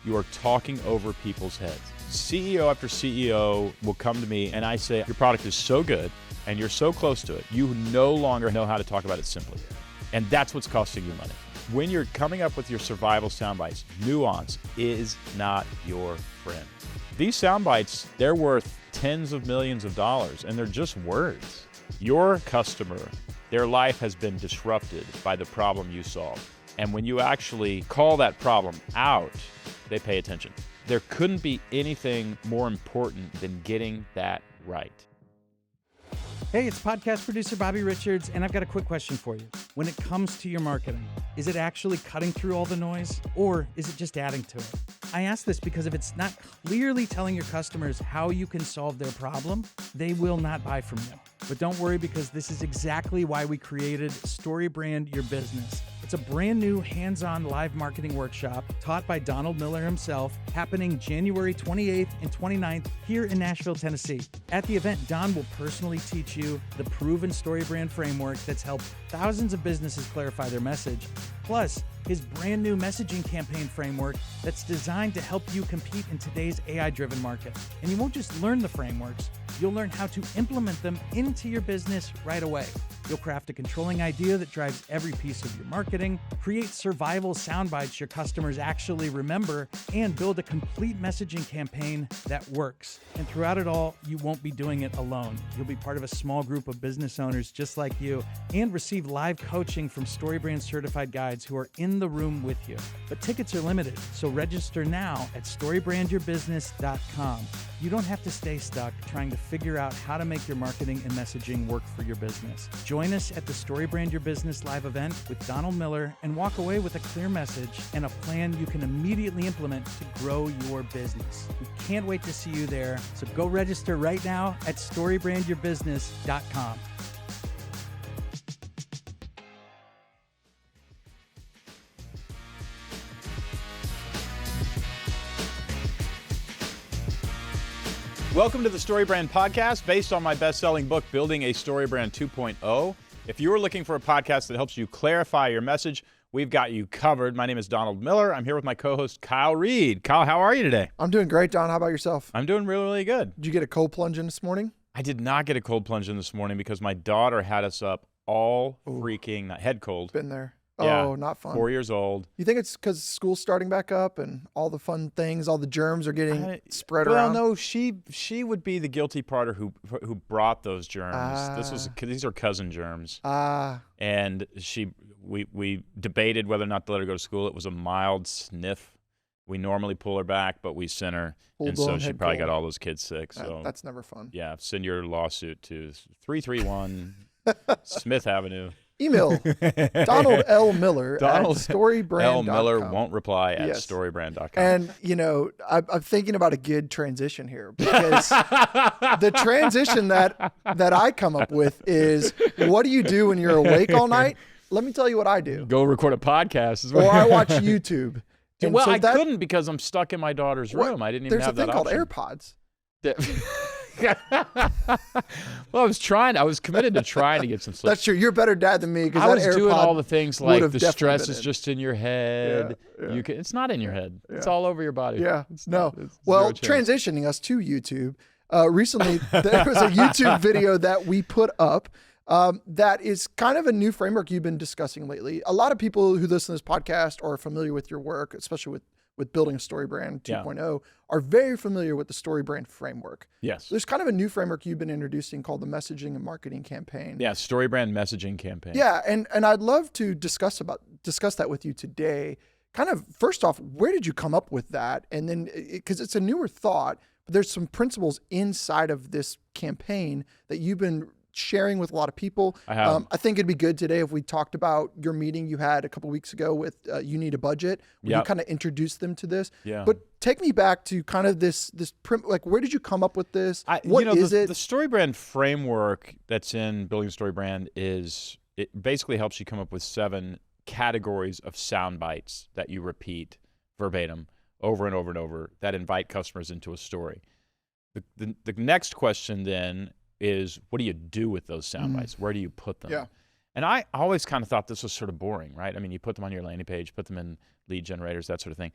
You are talking over people's heads. CEO after CEO will come to me and I say, your product is so good and you're so close to it, you no longer know how to talk about it simply. And that's what's costing you money. When you're coming up with your survival sound bites, nuance is not your friend. These sound bites, they're worth tens of millions of dollars and they're just words. Your customer, their life has been disrupted by the problem you solve. And when you actually call that problem out, they pay attention. There couldn't be anything more important than getting that right. Hey, it's podcast producer Bobby Richards, and I've got a quick question for you. When it comes to your marketing, is it actually cutting through all the noise, or is it just adding to it? I ask this because if it's not clearly telling your customers how you can solve their problem, they will not buy from you. But don't worry, because this is exactly why we created StoryBrand Your Business. It's a brand new hands-on live marketing workshop taught by Donald Miller himself, happening January 28th and 29th here in Nashville, Tennessee. At the event, Don will personally teach you the proven StoryBrand framework that's helped thousands of businesses clarify their message, plus his brand new messaging campaign framework that's designed to help you compete in today's AI-driven market. And you won't just learn the frameworks, you'll learn how to implement them into your business right away. You'll craft a controlling idea that drives every piece of your marketing, create survival sound bites your customers actually remember, and build a complete messaging campaign that works. And throughout it all, you won't be doing it alone. You'll be part of a small group of business owners just like you and receive live coaching from StoryBrand certified guides who are in the room with you. But tickets are limited, so register now at StoryBrandYourBusiness.com. You don't have to stay stuck trying to figure out how to make your marketing and messaging work for your business. Join us at the StoryBrand Your Business live event with Donald Miller and walk away with a clear message and a plan you can immediately implement to grow your business. We can't wait to see you there, so go register right now at StoryBrandYourBusiness.com. Welcome to the StoryBrand Podcast, based on my best-selling book, Building a StoryBrand 2.0. If you are looking for a podcast that helps you clarify your message, we've got you covered. My name is Donald Miller. I'm here with my co-host, Kyle Reed. Kyle, how are you today? I'm doing great, Don. How about yourself? I'm doing really, really good. Did you get a cold plunge in this morning? I did not get a cold plunge in this morning because my daughter had us up all freaking night. Head cold. Been there. Yeah, Oh, not fun. 4 years old. You think it's because school's starting back up and all the fun things, all the germs are getting spread around? Well, no, she would be the guilty party who brought those germs. These are cousin germs. And we debated whether or not to let her go to school. It was a mild sniff. We normally pull her back, but we sent her, and so she probably got all those kids sick. So that's never fun. Yeah, send your lawsuit to 331 Smith Avenue. Email Donald L. Miller Donald at StoryBrand.com. L. Miller won't reply at StoryBrand.com. And, you know, I'm thinking about a good transition here, because the transition that I come up with is, what do you do when you're awake all night? Let me tell you what I do. Go record a podcast. Or I watch YouTube. And well, so I couldn't because I'm stuck in my daughter's room. I didn't even have that option. There's a thing called AirPods. Well, I was committed to trying to get some sleep. That's true. You're a better dad than me, because I was doing all the things like the stress is just in your head. Yeah. It's not in your head. Yeah. It's all over your body. Yeah. Well, transitioning us to YouTube, recently there was a YouTube video that we put up that is kind of a new framework you've been discussing lately. A lot of people who listen to this podcast are familiar with your work, especially with building a StoryBrand 2.0, are very familiar with the StoryBrand framework. Yes. There's kind of a new framework you've been introducing called the Messaging and Marketing Campaign. Yeah, StoryBrand Messaging Campaign. Yeah, and I'd love to discuss that with you today. Kind of, first off, where did you come up with that? And then, because it's a newer thought, but there's some principles inside of this campaign that you've been sharing with a lot of people. I think it'd be good today if we talked about your meeting you had a couple weeks ago with You Need a Budget, where you kind of introduced them to this. Yeah. But take me back to kind of like, where did you come up with this? What is it? The StoryBrand framework that's in Building StoryBrand it basically helps you come up with 7 categories of sound bites that you repeat verbatim over and over and over that invite customers into a story. The next question then is, what do you do with those sound bites? Where do you put them? Yeah. And I always kind of thought this was sort of boring, right? I mean, you put them on your landing page, put them in lead generators, that sort of thing.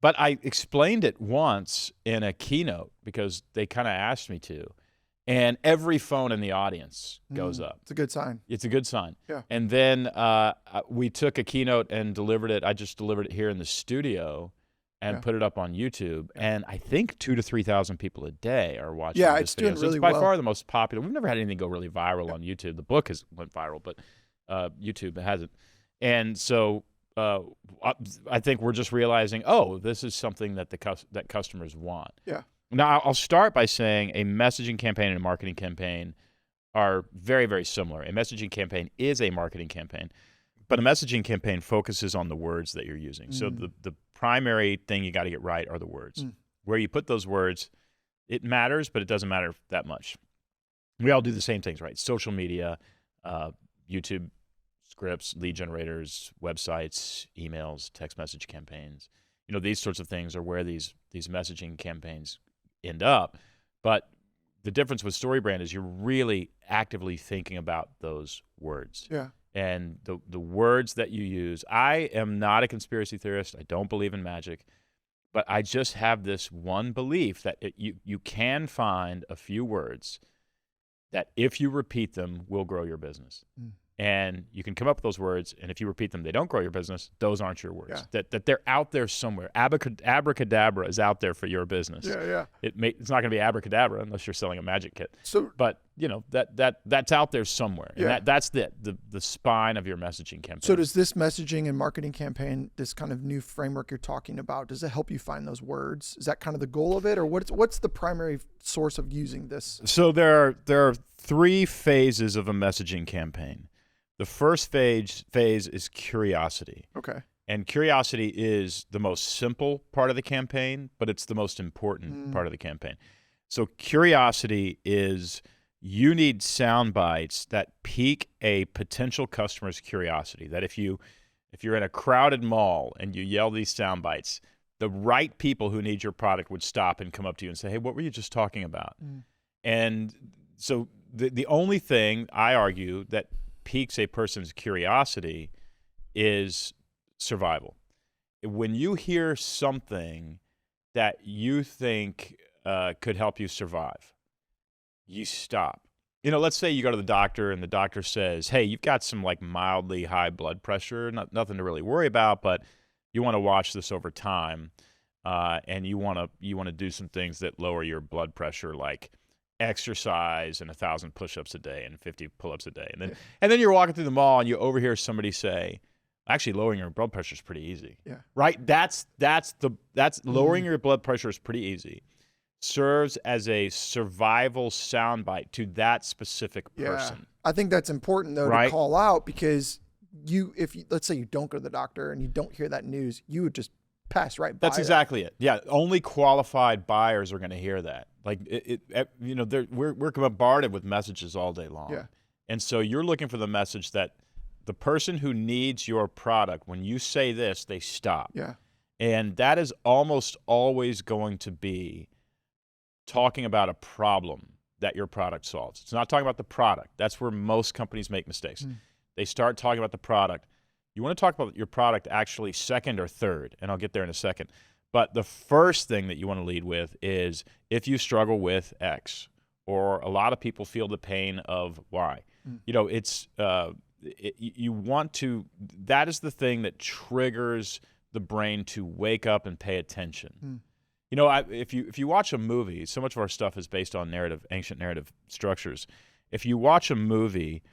But I explained it once in a keynote because they kind of asked me to, and every phone in the audience goes up. It's a good sign. It's a good sign. Yeah. And then we took a keynote and delivered it. I just delivered it here in the studio and put it up on YouTube. And I think 2,000 to 3,000 people a day are watching this it's video. doing So really it's by well. far the most popular. We've never had anything go really viral on YouTube. The book has went viral, but YouTube hasn't. And so I think we're just realizing, this is something that that customers want. Yeah. Now, I'll start by saying a messaging campaign and a marketing campaign are very, very similar. A messaging campaign is a marketing campaign, but a messaging campaign focuses on the words that you're using. So the primary thing you got to get right are the words. Where you put those words, it matters, but it doesn't matter that much. We all do the same things, right? Social media, YouTube scripts, lead generators, websites, emails, text message campaigns. These sorts of things are where these messaging campaigns end up. But the difference with StoryBrand is you're really actively thinking about those words. Yeah. And the words that you use. I am not a conspiracy theorist. I don't believe in magic. But I just have this one belief that you can find a few words that if you repeat them will grow your business. And you can come up with those words, and if you repeat them, they don't grow your business. Those aren't your words. Yeah. That they're out there somewhere. Abracadabra is out there for your business. Yeah. It's not going to be abracadabra unless you're selling a magic kit. So, but that's out there somewhere, and Yeah. that's the spine of your messaging campaign. so does this messaging and marketing campaign, this kind of new framework you're talking about, does it help you find those words? Is that kind of the goal of it, or what's the primary source of using this? So there are 3 phases of a messaging campaign. The first phase is curiosity. Okay. And curiosity is the most simple part of the campaign, but it's the most important part of the campaign. So curiosity is you need sound bites that pique a potential customer's curiosity. That if you're in a crowded mall and you yell these sound bites, the right people who need your product would stop and come up to you and say, "Hey, what were you just talking about?" And so the only thing I argue that piques a person's curiosity is survival. When you hear something that you think could help you survive, you stop. Let's say you go to the doctor and the doctor says, "Hey, you've got some mildly high blood pressure, nothing to really worry about, but you want to watch this over time, and you want to do some things that lower your blood pressure, like exercise and 1,000 push-ups a day and 50 pull-ups a day." And then you're walking through the mall and you overhear somebody say, "Actually, lowering your blood pressure is pretty easy." Yeah. Right? That's lowering your blood pressure is pretty easy. Serves as a survival soundbite to that specific person. I think that's important though Right? to call out, because let's say you don't go to the doctor and you don't hear that news, you would just pass right by. That's exactly it. Yeah, only qualified buyers are going to hear that. We're bombarded with messages all day long. Yeah. And so you're looking for the message that the person who needs your product, when you say this, they stop. Yeah. And that is almost always going to be talking about a problem that your product solves. It's not talking about the product. That's where most companies make mistakes. They start talking about the product. You want to talk about your product actually second or third, and I'll get there in a second. But the first thing that you want to lead with is if you struggle with X, or a lot of people feel the pain of Y. You want to, that is the thing that triggers the brain to wake up and pay attention. If you watch a movie, so much of our stuff is based on ancient narrative structures. If you watch a movie,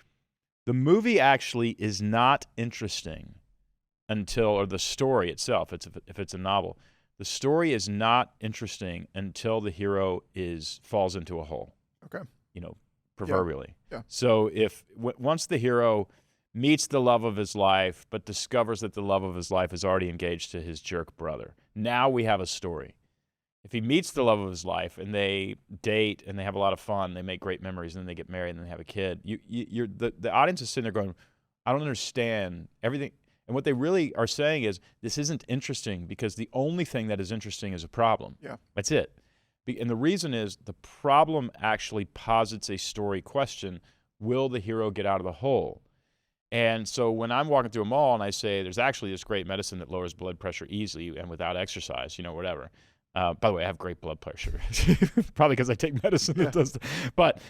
the movie actually is not interesting or the story itself, if it's a novel, the story is not interesting until the hero falls into a hole. Okay. Proverbially. Yeah. So once the hero meets the love of his life, but discovers that the love of his life is already engaged to his jerk brother, now we have a story. If he meets the love of his life and they date and they have a lot of fun, they make great memories, and then they get married and they have a kid, the audience is sitting there going, "I don't understand everything." And what they really are saying is, this isn't interesting because the only thing that is interesting is a problem. Yeah. That's it. And the reason is the problem actually posits a story question: will the hero get out of the hole? And so when I'm walking through a mall and I say, there's actually this great medicine that lowers blood pressure easily and without exercise, whatever. By the way, I have great blood pressure, probably because I take medicine that does that. But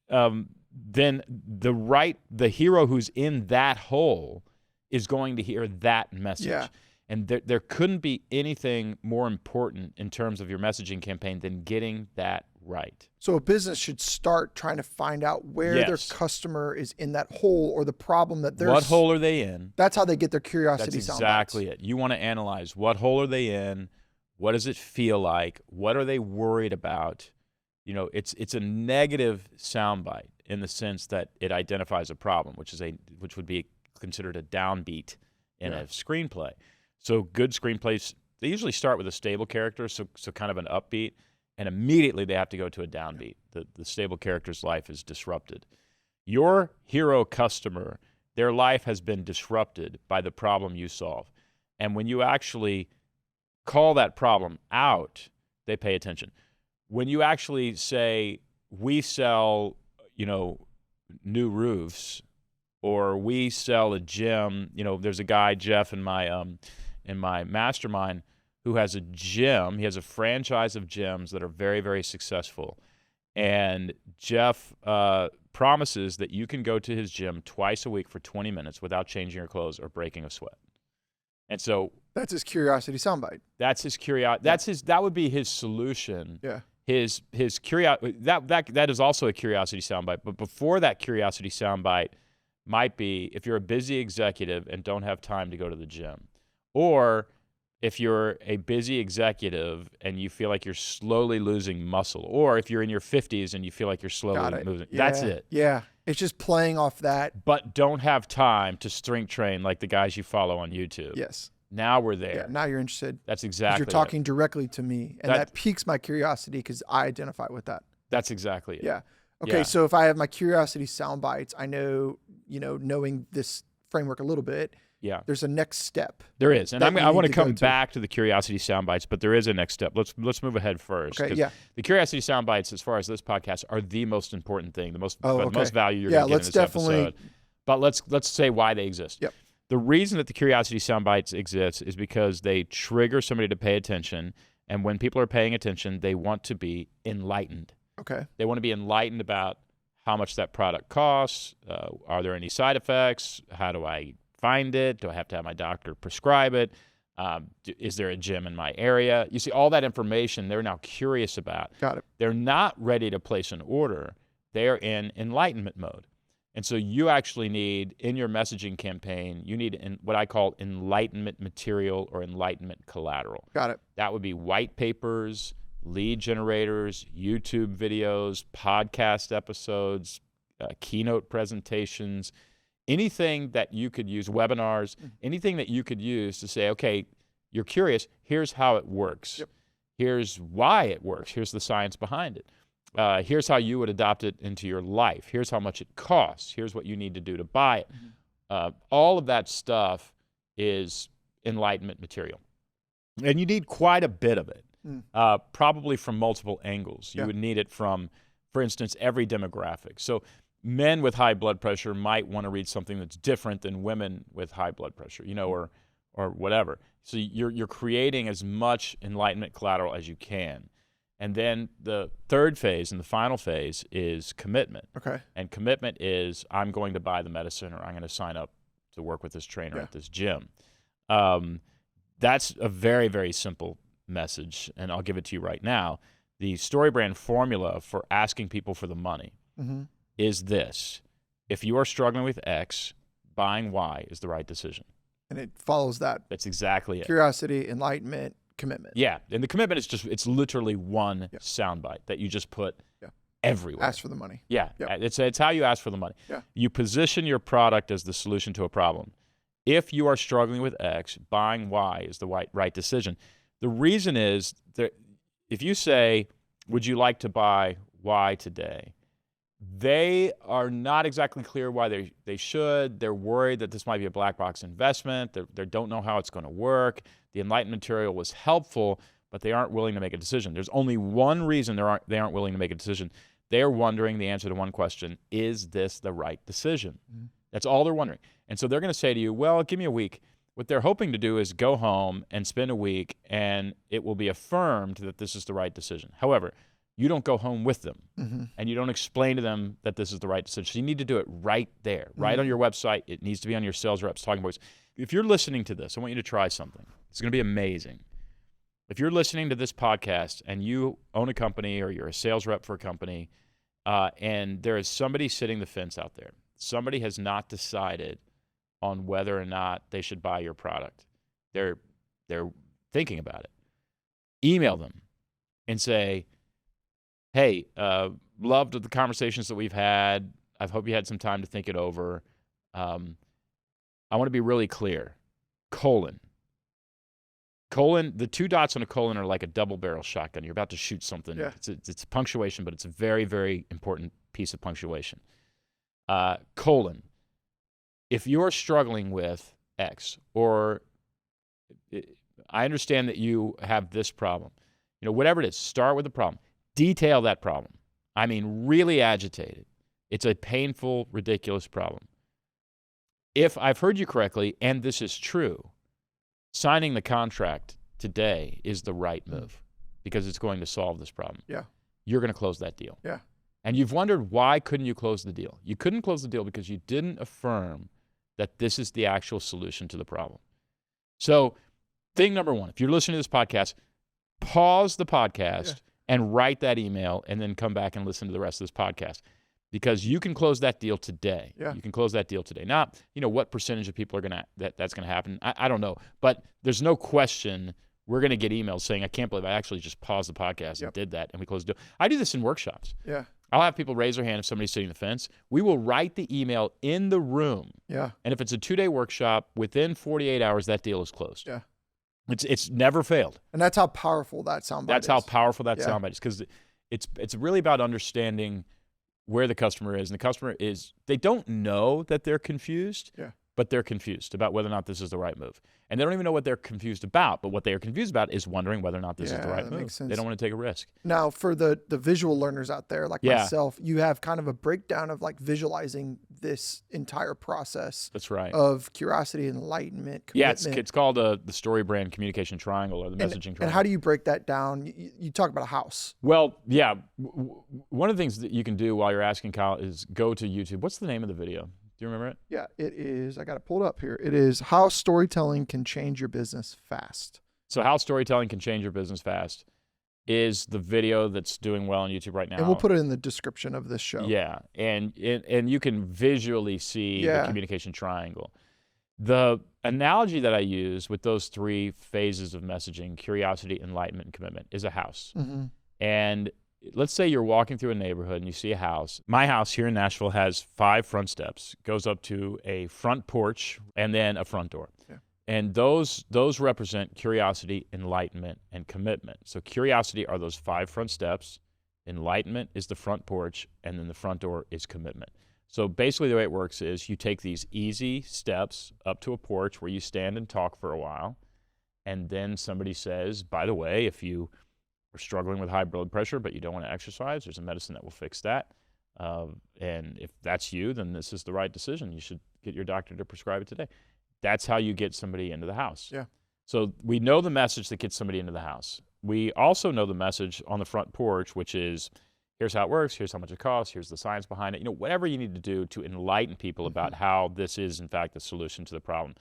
then the hero who's in that hole is going to hear that message. Yeah. And there couldn't be anything more important in terms of your messaging campaign than getting that right. So a business should start trying to find out where their Yes. customer is in that hole or the problem that they're. What hole are they in? That's how they get their curiosity That's sound exactly bites. it. You want to analyze what hole are they in? What does it feel like? What are they worried about? It's a negative soundbite in the sense that it identifies a problem, which would be considered a downbeat in a screenplay. So good screenplays, they usually start with a stable character, so kind of an upbeat, and immediately they have to go to a downbeat. The stable character's life is disrupted. Your hero customer, their life has been disrupted by the problem you solve. And when you actually call that problem out, they pay attention. When you actually say, we sell, new roofs, or we sell a gym, there's a guy, Jeff, in my mastermind who has a gym. He has a franchise of gyms that are very, very successful. And Jeff promises that you can go to his gym twice a week for 20 minutes without changing your clothes or breaking a sweat. And so That's his curiosity soundbite. that's his curiosity. That would be his solution. Yeah. His curiosity, that is also a curiosity soundbite. But before that curiosity soundbite might be if you're a busy executive and don't have time to go to the gym, or if you're a busy executive and you feel like you're slowly losing muscle, or if you're in your 50s and you feel like you're slowly losing. That's it. Yeah. It's just playing off that. But don't have time to strength train like the guys you follow on YouTube. Yes. Now we're there. Yeah. Now you're interested. That's 'Cause exactly you're talking directly to me, and That- that piques my curiosity because I identify with that. That's exactly it. Yeah. Okay. Yeah. So if I have my curiosity sound bites, I know, knowing this framework a little bit, Yeah. there's a next step. There is. And that I you want need to to go come to. back to the curiosity sound bites, but there is a next step. Let's move ahead first. Okay. 'Cause Yeah. The curiosity sound bites, as far as this podcast, are the most important thing, the most Okay. value you're Yeah, going to get in let's this definitely- episode. But let's say why they exist. Yep. The reason that the curiosity sound bites exist is because they trigger somebody to pay attention, and when people are paying attention, they want to be enlightened. Okay. They want to be enlightened about how much that product costs. Are there any side effects? How do I find it? Do I have to have my doctor prescribe it? Is there a gym in my area? You see, all that information they're now curious about. Got it. They're not ready to place an order. They're in enlightenment mode. And so you actually need, in your messaging campaign, you need what I call enlightenment material or enlightenment collateral. Got it. That would be white papers, lead generators, YouTube videos, podcast episodes, keynote presentations, anything that you could use, webinars, anything that you could use to say, okay, you're curious, here's how it works. Yep. Here's why it works. Here's the science behind it. Here's how you would adopt it into your life. Here's how much it costs. Here's what you need to do to buy it. All of that stuff is enlightenment material. And you need quite a bit of it, probably from multiple angles. You would need it from, for instance, every demographic. So men with high blood pressure might want to read something that's different than women with high blood pressure, or whatever. So you're creating as much enlightenment collateral as you can. And then the third phase and the final phase is commitment. Okay. And commitment is I'm going to buy the medicine, or I'm going to sign up to work with this trainer at this gym. That's a very, very simple message, and I'll give it to you right now. The StoryBrand formula for asking people for the money is this. If you are struggling with X, buying Y is the right decision. And it follows that. That's exactly it. Curiosity, enlightenment, commitment. Yeah, and the commitment is it's literally one soundbite that you just put everywhere. Ask for the money. Yeah, Yep. it's how you ask for the money. Yeah. You position your product as the solution to a problem. If you are struggling with X, buying Y is the right decision. The reason is that if you say, would you like to buy Y today? They are not exactly clear why they should. They're worried that this might be a black box investment. They don't know how it's going to work. The enlightenment material was helpful, but they aren't willing to make a decision. There's only one reason they aren't willing to make a decision. They are wondering the answer to one question: is this the right decision? That's all they're wondering. And so they're going to say to you, well, give me a week. What they're hoping to do is go home and spend a week, and it will be affirmed that this is the right decision. However, you don't go home with them, and you don't explain to them that this is the right decision. So you need to do it right there, right on your website. It needs to be on your sales reps' talking points. If you're listening to this, I want you to try something. It's going to be amazing. If you're listening to this podcast and you own a company or you're a sales rep for a company, and there is somebody sitting the fence out there, somebody has not decided on whether or not they should buy your product. They're thinking about it. Email them and say, hey, loved the conversations that we've had. I hope you had some time to think it over. I want to be really clear. Colon, the 2 dots on a colon are like a double-barrel shotgun. You're about to shoot something. Yeah. It's punctuation, but it's a very, very important piece of punctuation. Colon, if you're struggling with X, or I understand that you have this problem, whatever it is, start with the problem. Detail that problem. I mean, really agitated. It's a painful, ridiculous problem. If I've heard you correctly, and this is true, signing the contract today is the right move because it's going to solve this problem. Yeah. You're going to close that deal. Yeah. And you've wondered, why couldn't you close the deal? You couldn't close the deal because you didn't affirm that this is the actual solution to the problem. So thing number one, if you're listening to this podcast, pause the podcast and write that email and then come back and listen to the rest of this podcast, because you can close that deal today. Yeah. You can close that deal today. Now, what percentage of people are going to, that's going to happen? I don't know, but there's no question we're going to get emails saying, I can't believe I actually just paused the podcast and did that, and we closed the deal. I do this in workshops. Yeah. I'll have people raise their hand if somebody's sitting on the fence. We will write the email in the room. Yeah. And if it's a 2-day workshop, within 48 hours, that deal is closed. Yeah. It's never failed. And that's how powerful that soundbite is. That's how powerful that soundbite is, because it's really about understanding where the customer is. And the customer they don't know that they're confused, but they're confused about whether or not this is the right move. And they don't even know what they're confused about, but what they are confused about is wondering whether or not this is the right move. Makes sense. They don't want to take a risk. Now, for the visual learners out there, like myself, you have kind of a breakdown of like visualizing this entire process. That's right. Of curiosity, enlightenment, commitment. Yeah, it's called the StoryBrand Communication Triangle, or the Messaging Triangle. And how do you break that down? You talk about a house. Well, yeah. One of the things that you can do while you're asking, Kyle, is go to YouTube. What's the name of the video? Do you remember it? Yeah, it is. I got it pulled up here. It is How Storytelling Can Change Your Business Fast. So How Storytelling Can Change Your Business Fast is the video that's doing well on YouTube right now. And we'll put it in the description of this show. Yeah, and you can visually see the communication triangle. The analogy that I use with those 3 phases of messaging, curiosity, enlightenment, and commitment, is a house. Mm-hmm. And let's say you're walking through a neighborhood and you see a house. My house here in Nashville has 5 front steps, goes up to a front porch, and then a front door. Yeah. And those represent curiosity, enlightenment, and commitment. So curiosity are those 5 front steps, enlightenment is the front porch, and then the front door is commitment. So basically the way it works is you take these easy steps up to a porch where you stand and talk for a while, and then somebody says, by the way, if you are struggling with high blood pressure but you don't want to exercise, there's a medicine that will fix that. And if that's you, then this is the right decision. You should get your doctor to prescribe it today. That's how you get somebody into the house. Yeah. So we know the message that gets somebody into the house. We also know the message on the front porch, which is, here's how it works, here's how much it costs, here's the science behind it. Whatever you need to do to enlighten people about how this is, in fact, the solution to the problem.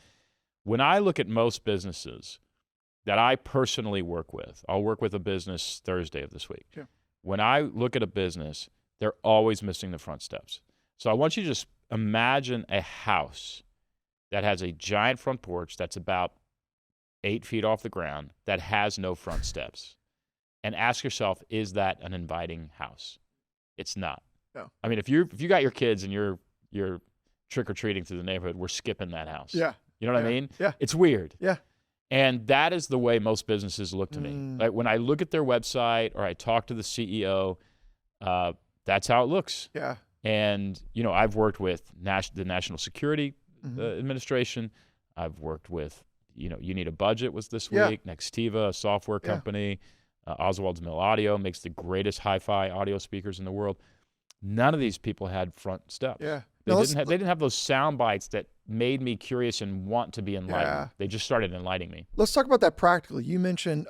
When I look at most businesses that I personally work with, I'll work with a business Thursday of this week. Yeah. When I look at a business, they're always missing the front steps. So I want you to just imagine a house that has a giant front porch that's about 8 feet off the ground that has no front steps. And ask yourself, is that an inviting house? It's not. No. I mean, if you got your kids and you're trick-or-treating through the neighborhood, we're skipping that house. Yeah. You know what I mean? Yeah. It's weird. Yeah. And that is the way most businesses look to me. Like when I look at their website or I talk to the CEO, that's how it looks. Yeah. And, I've worked with the National Security Administration. I've worked with, You Need a Budget was this week. Nextiva, a software company. Oswald's Mill Audio makes the greatest hi-fi audio speakers in the world. None of these people had front steps. Yeah. They didn't have those sound bites that made me curious and want to be enlightened. Yeah. They just started enlightening me. Let's talk about that practically. You mentioned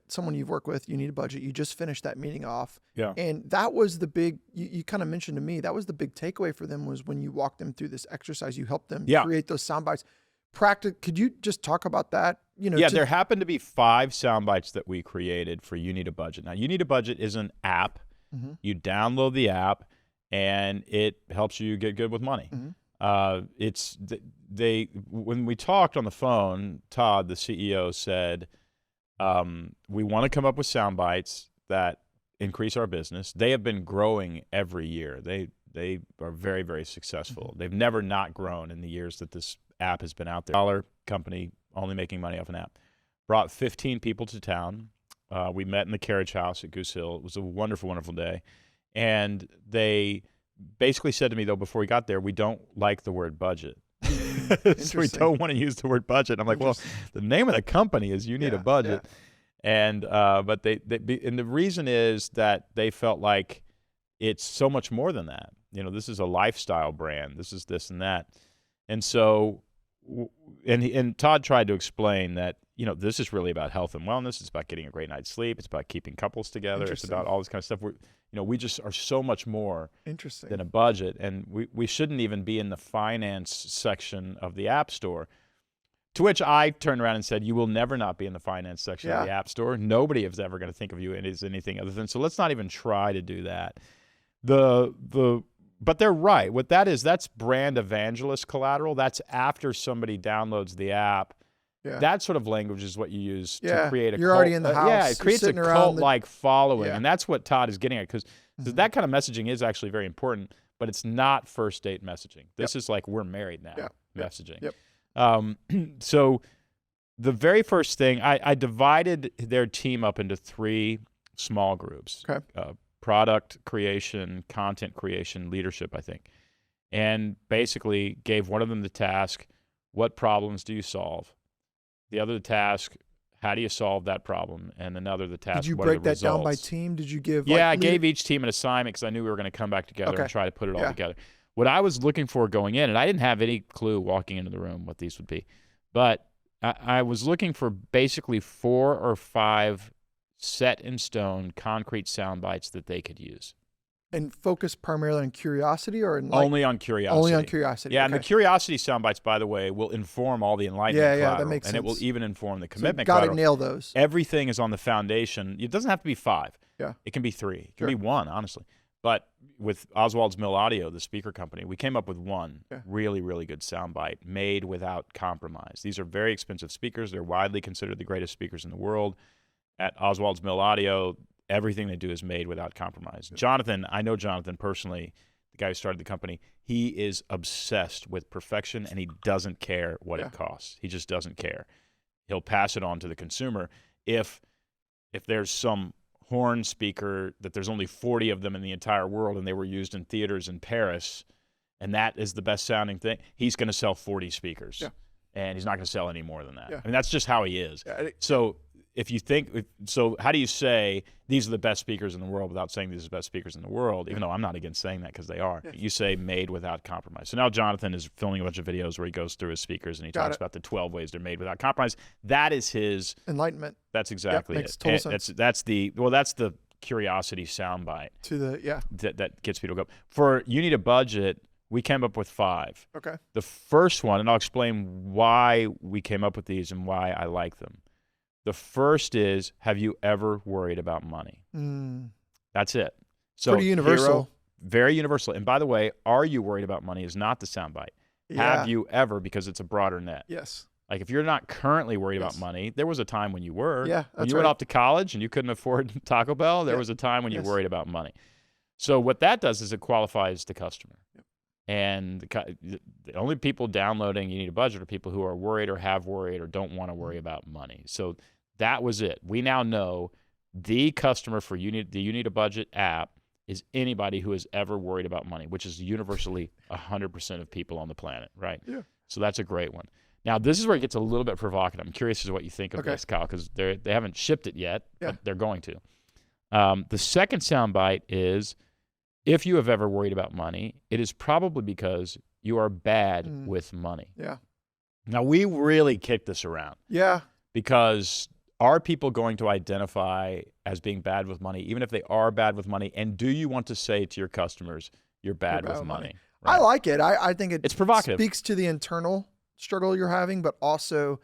someone you've worked with, you need a budget. You just finished that meeting off. Yeah. And that was the big, you kind of mentioned to me, that was the big takeaway for them was when you walked them through this exercise, you helped them create those sound bites. Could you just talk about that? There happened to be 5 sound bites that we created for You Need a Budget. Now, You Need a Budget is an app. Mm-hmm. You download the app, and it helps you get good with money. Mm-hmm. When we talked on the phone, Todd, the CEO, said, we want to come up with sound bites that increase our business. They have been growing every year. They are very, very successful. Mm-hmm. They've never not grown in the years that this app has been out there. $1 company only making money off an app. Brought 15 people to town. We met in the carriage house at Goose Hill. It was a wonderful, wonderful day. And they basically said to me, though, before we got there, we don't like the word budget. So we don't want to use the word budget. I'm like, well, the name of the company is You Need a Budget. Yeah. And but and the reason is that they felt like it's so much more than that. This is a lifestyle brand. This is this and that. And so, and Todd tried to explain that, this is really about health and wellness. It's about getting a great night's sleep. It's about keeping couples together. It's about all this kind of stuff. We just are so much more than a budget. And we shouldn't even be in the finance section of the App Store. To which I turned around and said, you will never not be in the finance section of the App Store. Nobody is ever going to think of you as anything other than, so let's not even try to do that. But they're right. What that is, that's brand evangelist collateral. That's after somebody downloads the app. Yeah. That sort of language is what you use to create a cult. You're already in the house. Yeah, it creates a cult-like following. Yeah. And that's what Todd is getting at, because that kind of messaging is actually very important, but it's not first date messaging. This is like, we're married now messaging. Yep. So the very first thing, I divided their team up into 3 small groups. Okay. Product creation, content creation, leadership, I think. And basically gave one of them the task, what problems do you solve? The other the task, how do you solve that problem? And another the task, did you what break are the that down by results? team? Did you give I gave each team an assignment because I knew we were going to come back together and try to put it all together. What I was looking for going in, and I didn't have any clue walking into the room what these would be, but I was looking for basically 4 or 5 set in stone, concrete sound bites that they could use. And focus primarily on curiosity or only on curiosity? Only on curiosity. Yeah, and the curiosity sound bites, by the way, will inform all the enlightenment collateral, that makes sense. And it will even inform the commitment got collateral. to nail those. Everything is on the foundation. It doesn't have to be 5. Yeah. It can be 3. It can be 1, honestly. But with Oswald's Mill Audio, the speaker company, we came up with one really, really good soundbite made without compromise. These are very expensive speakers. They're widely considered the greatest speakers in the world. At Oswald's Mill Audio, everything they do is made without compromise. Jonathan, I know Jonathan personally, the guy who started the company. He is obsessed with perfection, and he doesn't care what it costs. He just doesn't care. He'll pass it on to the consumer. If there's some horn speaker that there's only 40 of them in the entire world and they were used in theaters in Paris, and that is the best sounding thing, he's going to sell 40 speakers. Yeah. And he's not going to sell any more than that. Yeah. I mean, that's just how he is. Yeah. So if you think, so how do you say these are the best speakers in the world without saying these are the best speakers in the world, even though I'm not against saying that because they are. Yeah. You say made without compromise. So now Jonathan is filming a bunch of videos where he goes through his speakers and he talks about the 12 ways they're made without compromise. That is his Enlightenment. That's exactly it. Makes total sense. That's the curiosity soundbite. That gets people to go. For You Need a Budget, we came up with 5. Okay. The first one, and I'll explain why we came up with these and why I like them. The first is, have you ever worried about money? That's it. So pretty universal. Very universal. And by the way, are you worried about money is not the soundbite. Yeah. Have you ever, because it's a broader net. Yes. Like if you're not currently worried about money, there was a time when you were. Yeah, when you went off to college and you couldn't afford Taco Bell, there was a time when you worried about money. So what that does is it qualifies the customer. Yep. And the only people downloading You Need a Budget are people who are worried or have worried or don't want to worry about money. So that was it. We now know the customer for the You Need a Budget app is anybody who has ever worried about money, which is universally 100% of people on the planet, right? Yeah. So that's a great one. Now, this is where it gets a little bit provocative. I'm curious as to what you think of this, Kyle, because they haven't shipped it yet, but they're going to. The second soundbite is If you have ever worried about money, it is probably because you are bad with money. Yeah. Now, we really kick this around. Yeah. Because are people going to identify as being bad with money, even if they are bad with money? And do you want to say to your customers, you're bad with money? Right? I like it. I think it's provocative. Speaks to the internal struggle you're having, but also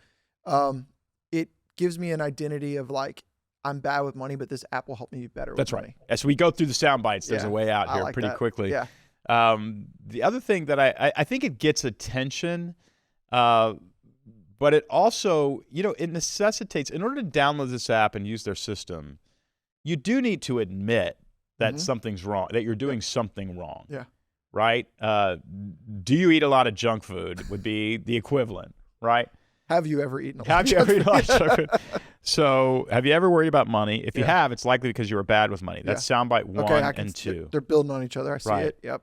it gives me an identity of like, I'm bad with money, but this app will help me be better with money. As we go through the sound bites, there's a way out here pretty quickly. Yeah. The other thing that I think it gets attention, but it also, it necessitates, in order to download this app and use their system, you do need to admit that something's wrong, that you're doing something wrong. Yeah. Right? Do you eat a lot of junk food would be the equivalent, right? Have you ever eaten a lot Have you ever eaten a lot of junk food? So have you ever worried about money? If you have, it's likely because you were bad with money. That's soundbite 1 and 2. They're building on each other. I see it. Yep.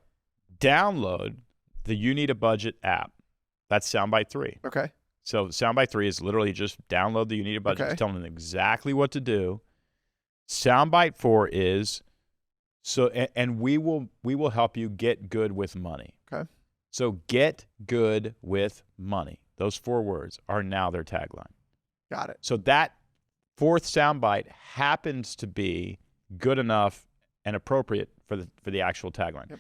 Download the You Need a Budget app. That's soundbite 3. Okay. So soundbite 3 is literally just download the You Need a Budget. It's telling them exactly what to do. Soundbite 4 is and we will help you get good with money. Okay. So get good with money. Those 4 words are now their tagline. Got it. So that 4th soundbite happens to be good enough and appropriate for the actual tagline. Yep.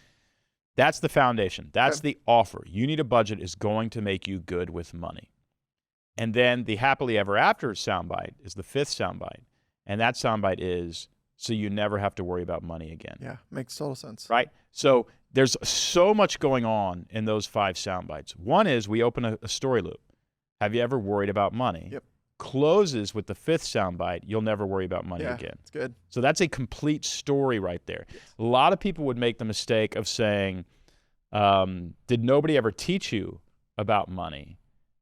That's the foundation. That's the offer. You Need a Budget is going to make you good with money. And then the happily ever after soundbite is the 5th soundbite. And that soundbite is, so you never have to worry about money again. Yeah, makes total sense. Right? So there's so much going on in those 5 soundbites. One is we open a story loop. Have you ever worried about money? Yep. Closes with the 5th soundbite, you'll never worry about money again. It's good. So that's a complete story right there. A lot of people would make the mistake of saying, did nobody ever teach you about money?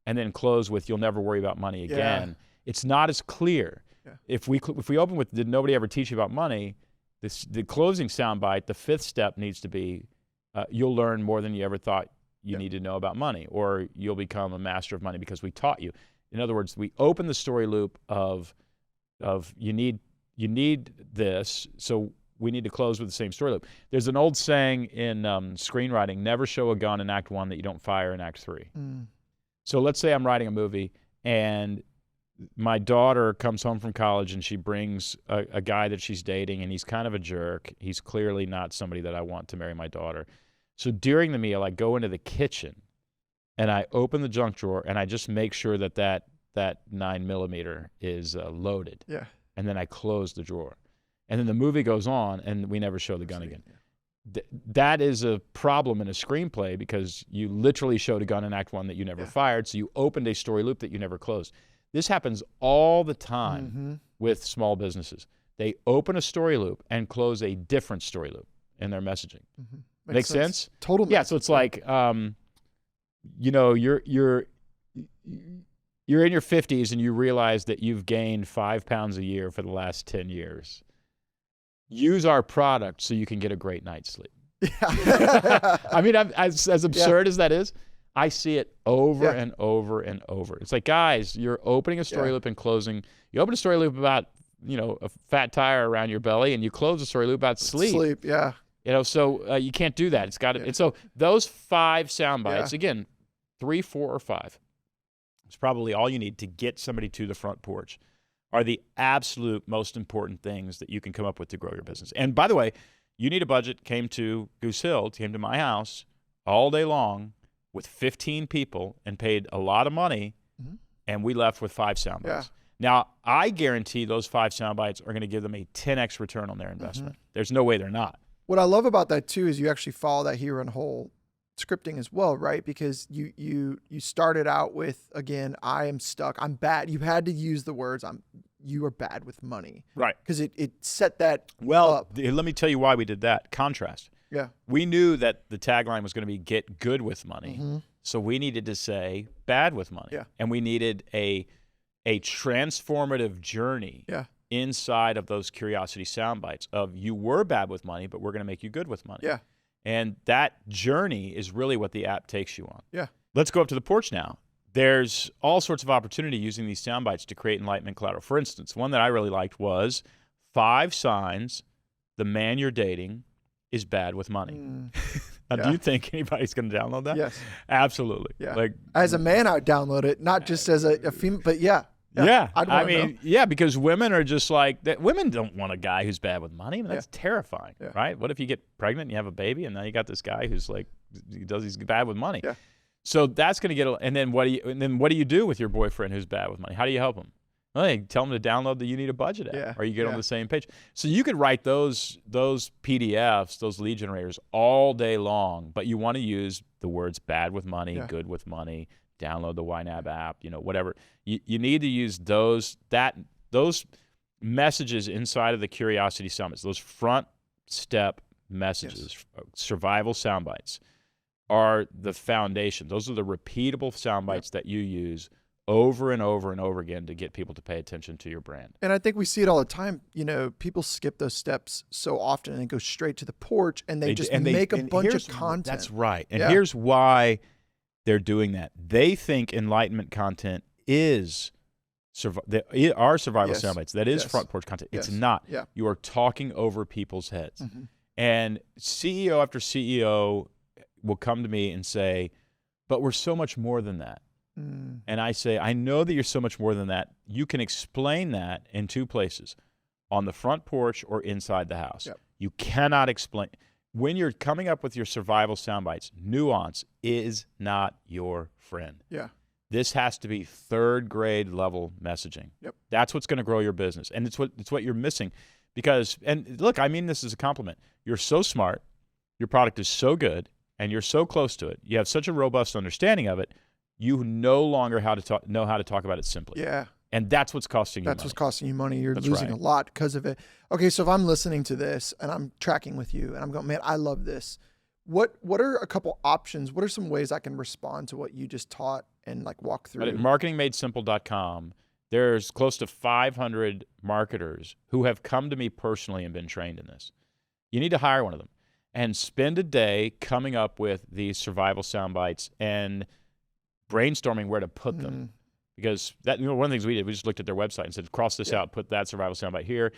And then close with, you'll never worry about money again. It's not as clear. Yeah. If we open with, did nobody ever teach you about money? The closing soundbite, the 5th step needs to be, you'll learn more than you ever thought you need to know about money, or you'll become a master of money because we taught you. In other words, we open the story loop of you need this, so we need to close with the same story loop. There's an old saying in screenwriting, never show a gun in Act 1 that you don't fire in Act 3. So let's say I'm writing a movie and my daughter comes home from college and she brings a guy that she's dating, and he's kind of a jerk. He's clearly not somebody that I want to marry my daughter. So during the meal, I go into the kitchen and I open the junk drawer and I just make sure that 9mm is loaded. Yeah. And then I close the drawer. And then the movie goes on and we never show the gun again. Yeah. That is a problem in a screenplay because you literally showed a gun in Act 1 that you never fired, so you opened a story loop that you never closed. This happens all the time with small businesses. They open a story loop and close a different story loop in their messaging. Make sense? Totally. Yeah. So it's like, you're in your 50s and you realize that you've gained 5 pounds a year for the last 10 years. Use our product so you can get a great night's sleep. Yeah. I mean, as absurd as that is, I see it over and over and over. It's like, guys, you're opening a story loop and closing. You open a story loop about, a fat tire around your belly, and you close a story loop about sleep. Sleep, yeah. So you can't do that. It's got to. And so those 5 sound bites, again, 3, 4, or 5, it's probably all you need to get somebody to the front porch, are the absolute most important things that you can come up with to grow your business. And by the way, You Need a Budget came to Goose Hill, came to my house all day long with 15 people and paid a lot of money, and we left with 5 sound bites. Now, I guarantee those 5 sound bites are going to give them a 10x return on their investment. There's no way they're not. What I love about that too is you actually follow that hero and whole scripting as well, right? Because you started out with, again, I am stuck, I'm bad. You had to use the words, you are bad with money. Right. Because it set that up. up. Let me tell you why we did that. Contrast. Yeah. We knew that the tagline was going to be get good with money. So we needed to say bad with money. Yeah. And we needed a transformative journey inside of those curiosity sound bites of you were bad with money, but we're going to make you good with money. Yeah. And that journey is really what the app takes you on. Yeah. Let's go up to the porch now. There's all sorts of opportunity using these sound bites to create enlightenment collateral. For instance, one that I really liked was 5 signs the man you're dating is bad with money. Now, Yeah. do you think anybody's going to download that? Yes. Absolutely. Yeah. Like, As a man, I would download it, not just as a female, but yeah. yeah. I'd I wanna know. mean, yeah, because women are just like that. Women don't want a guy who's bad with money. I mean, that's terrifying, Yeah. right? What if you get pregnant and you have a baby, and now you got this guy who's like, he's bad with money. Yeah. So that's going to get. And then what do you do with your boyfriend who's bad with money? How do you help him? Well, you tell him to download the You Need a Budget app, Yeah. or you get on Yeah. the same page. So you could write those PDFs, those lead generators, all day long, but you want to use the words bad with money, good with money, download the YNAB app, whatever. You need to use those messages inside of the Curiosity Summits, those front step messages, survival sound bites, are the foundation. Those are the repeatable sound bites that you use over and over and over again to get people to pay attention to your brand. And I think we see it all the time. People skip those steps so often and go straight to the porch, and they make a bunch of content. That's right. And here's why they're doing that. They think Enlightenment content is our survival sound bites. That is front porch content. It's not. Yeah. You are talking over people's heads. And CEO after CEO will come to me and say, but we're so much more than that. And I say, I know that you're so much more than that. You can explain that in two places, on the front porch or inside the house. Yep. You cannot explain. When you're coming up with your survival sound bites, nuance is not your friend. Yeah. This has to be third grade level messaging. Yep. That's what's going to grow your business. And it's what you're missing. Because, and look, I mean this as a compliment. You're so smart, your product is so good, and you're so close to it. You have such a robust understanding of it. You no longer know how to talk about it simply. Yeah. And that's what's costing you money. That's what's costing you money. You're That's losing right. a lot because of it. Okay, so if I'm listening to this and I'm tracking with you and I'm going, man, I love this. What are a couple options? What are some ways I can respond to what you just taught and like walk through? At marketingmadesimple.com, there's close to 500 marketers who have come to me personally and been trained in this. You need to hire one of them and spend a day coming up with these survival sound bites and brainstorming where to put them. Because that, one of the things we did, we just looked at their website and said, cross this out, put that survival soundbite here.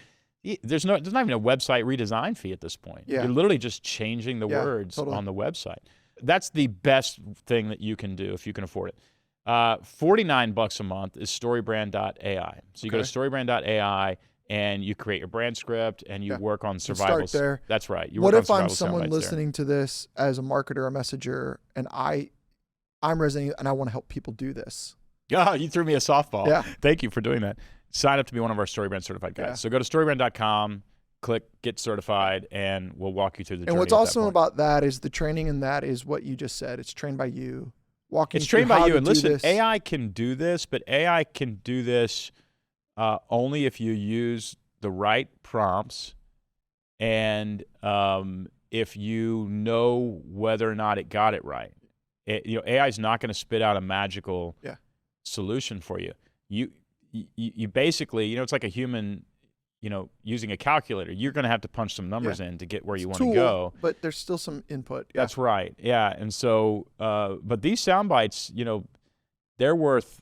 There's not even a website redesign fee at this point. Yeah. You're literally just changing the words on the website. That's the best thing that you can do if you can afford it. $49 a month is StoryBrand.ai. So you go to StoryBrand.ai and you create your brand script and you work on survival. Start there. That's right. You What work if on I'm survival someone sound bites listening to this as a marketer or messenger and I'm resonating and I want to help people do this? Oh, you threw me a softball. Yeah. Thank you for doing that. Sign up to be one of our StoryBrand certified guys. Yeah. So go to StoryBrand.com, click Get Certified, and we'll walk you through the journey. And what's at that awesome point. about that is the training in that is what you just said. It's trained by you. It's trained by you. And listen, AI can do this, but AI can do this only if you use the right prompts and if you know whether or not it got it right. AI is not going to spit out a magical solution for you. You basically, it's like a human, using a calculator. You're going to have to punch some numbers in to get where you want to go. But there's still some input. Yeah. That's right. Yeah. And so, but these sound bites, they're worth,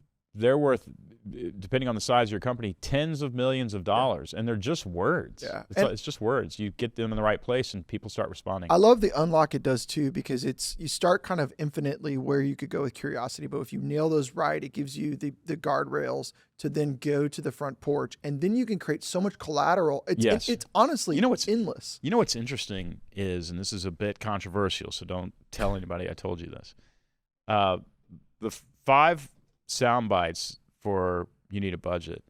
depending on the size of your company, tens of millions of dollars, and they're just words. Yeah. It's just words. You get them in the right place, and people start responding. I love the unlock it does too, because you start kind of infinitely where you could go with curiosity, but if you nail those right, it gives you the guardrails to then go to the front porch, and then you can create so much collateral. It's honestly endless. You know what's interesting is, and this is a bit controversial, so don't tell anybody I told you this. The 5 sound bites for You Need a Budget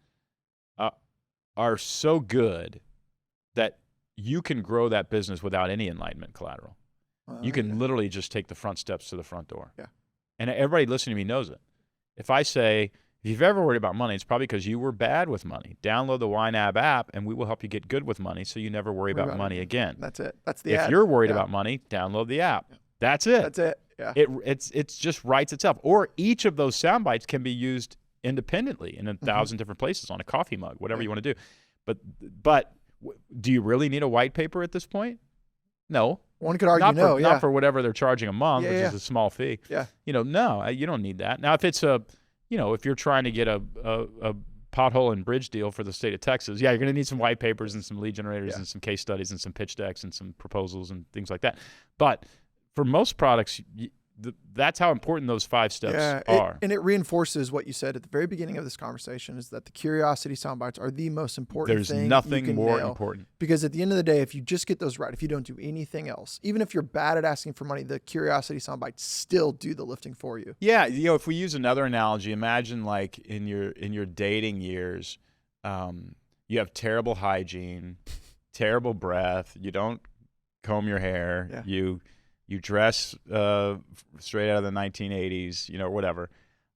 are so good that you can grow that business without any Enlightenment collateral. You can literally just take the front steps to the front door. Yeah. And everybody listening to me knows it. If I say, if you've ever worried about money, it's probably because you were bad with money. Download the YNAB app, and we will help you get good with money so you never worry about money again. That's it. That's the If ad. you're worried about money, download the app. Yeah. That's it. That's it. Yeah. It's just writes itself. Or each of those sound bites can be used independently in 1,000 different places, on a coffee mug, whatever you want to do. But do you really need a white paper at this point? No. One could argue not for whatever they're charging a month, which is a small fee. Yeah. No, you don't need that. Now, if it's if you're trying to get a pothole and bridge deal for the state of Texas, yeah, you're going to need some white papers and some lead generators and some case studies and some pitch decks and some proposals and things like that. But for most products, that's how important those 5 steps are. And it reinforces what you said at the very beginning of this conversation, is that the curiosity soundbites are the most important thing. There's nothing more important. Because at the end of the day, if you just get those right, if you don't do anything else, even if you're bad at asking for money, the curiosity soundbites still do the lifting for you. Yeah, if we use another analogy, imagine like in your dating years, you have terrible hygiene, terrible breath, you don't comb your hair, you dress straight out of the 1980s, whatever.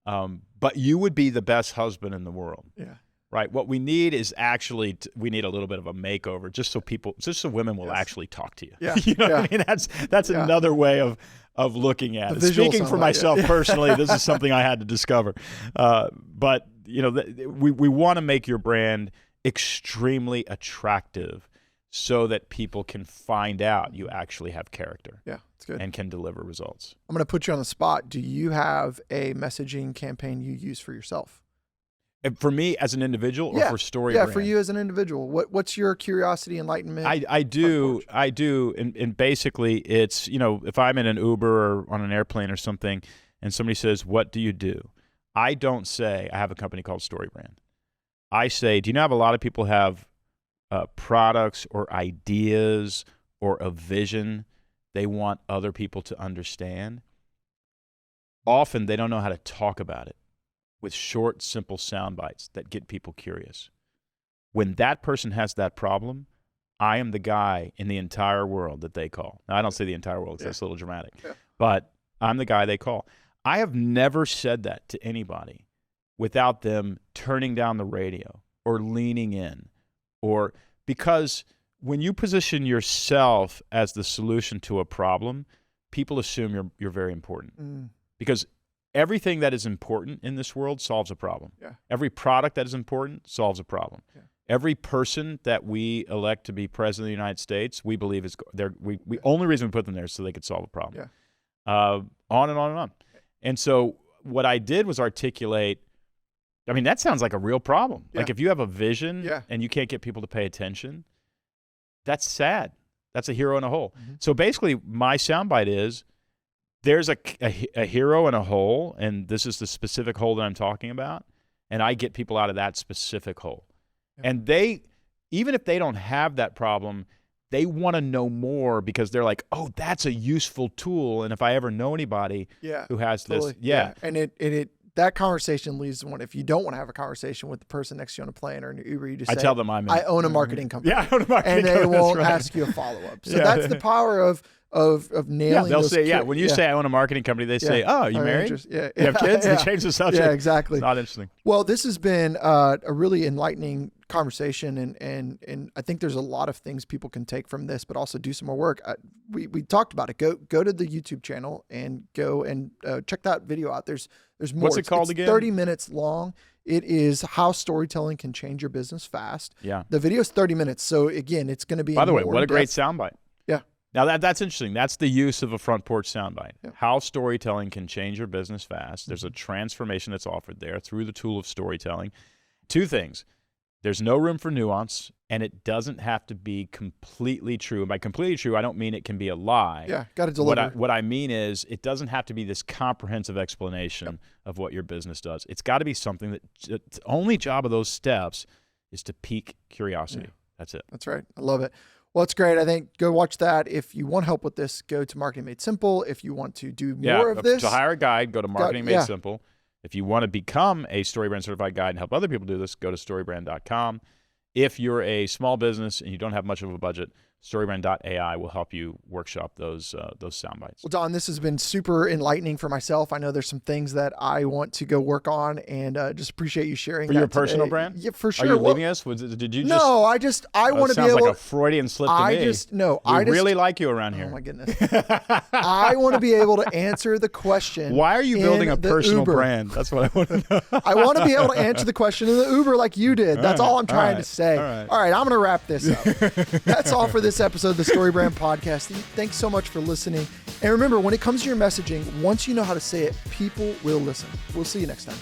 But you would be the best husband in the world. Yeah. Right. What we need is actually we need a little bit of a makeover, just so women will actually talk to you. Yeah. What I mean? That's another way of looking at it. Speaking for myself personally, this is something I had to discover. But we want to make your brand extremely attractive, so that people can find out you actually have character. Yeah, it's good. And can deliver results. I'm going to put you on the spot. Do you have a messaging campaign you use for yourself? For me as an individual, or for StoryBrand? Yeah, for you as an individual. What's your curiosity, enlightenment? I do. And basically it's, if I'm in an Uber or on an airplane or something and somebody says, "What do you do?" I don't say, "I have a company called StoryBrand." I say, "Do you know how a lot of people have products or ideas or a vision they want other people to understand? Often they don't know how to talk about it with short, simple sound bites that get people curious. When that person has that problem, I am the guy in the entire world that they call." Now, I don't say the entire world because that's a little dramatic, but I'm the guy they call. I have never said that to anybody without them turning down the radio or leaning in. Or because when you position yourself as the solution to a problem, people assume you're very important. Because everything that is important in this world solves a problem. Yeah. Every product that is important solves a problem. Yeah. Every person that we elect to be president of the United States, we believe is only reason we put them there is so they could solve a problem. Yeah. On and on and on. And so what I did was articulate. I mean, that sounds like a real problem. Yeah. Like if you have a vision and you can't get people to pay attention, that's sad. That's a hero in a hole. Mm-hmm. So basically my soundbite is, there's a hero in a hole, and this is the specific hole that I'm talking about, and I get people out of that specific hole. Yeah. And even if they don't have that problem, they want to know more because they're like, "Oh, that's a useful tool, and if I ever know anybody who has this." And that conversation leads to one. If you don't want to have a conversation with the person next to you on a plane or an Uber, you just say, tell them I own a marketing company. Yeah, I own a marketing company. And they won't ask you a follow-up. So that's the power of nailing. They'll say, when you say I own a marketing company, they say, "Oh, you married? You have kids?" They change the subject. Yeah, exactly. It's not interesting. Well, this has been a really enlightening conversation, and I think there's a lot of things people can take from this, but also do some more work. We talked about it. Go to the YouTube channel and go and check that video out. There's more. What's it called again? 30 minutes long. It is how storytelling can change your business fast. Yeah. The video is 30 minutes, so again, it's going to be. By the way, what a great soundbite. Yeah. Now that's interesting. That's the use of a front porch soundbite. Yeah. How storytelling can change your business fast. There's a transformation that's offered there through the tool of storytelling. 2 things. There's no room for nuance, and it doesn't have to be completely true. And by completely true, I don't mean it can be a lie. Yeah, got to deliver. What I mean is it doesn't have to be this comprehensive explanation of what your business does. It's got to be something that the only job of those steps is to pique curiosity. Yeah. That's it. That's right. I love it. Well, it's great. I think go watch that. If you want help with this, go to Marketing Made Simple. If you want to do more of this. To hire a guide, go to Marketing Made Simple. If you want to become a StoryBrand certified guide and help other people do this, go to StoryBrand.com. If you're a small business and you don't have much of a budget, StoryBrand.ai will help you workshop those sound bites. Well, Don, this has been super enlightening for myself. I know there's some things that I want to go work on, and just appreciate you sharing for that your personal today. brand. Yeah, for sure. Are you leaving us? Did you just? No, I want to be able. Sounds like a Freudian slip to me. I really like you around here. Oh my goodness. I want to be able to answer the question. Why are you building a personal brand? That's what I want to know. I want to be able to answer the question in the Uber like you did. That's all I'm trying to say. All right, I'm going to wrap this up. That's all for this episode of the StoryBrand Podcast. Thanks so much for listening. And remember, when it comes to your messaging, once you know how to say it, people will listen. We'll see you next time.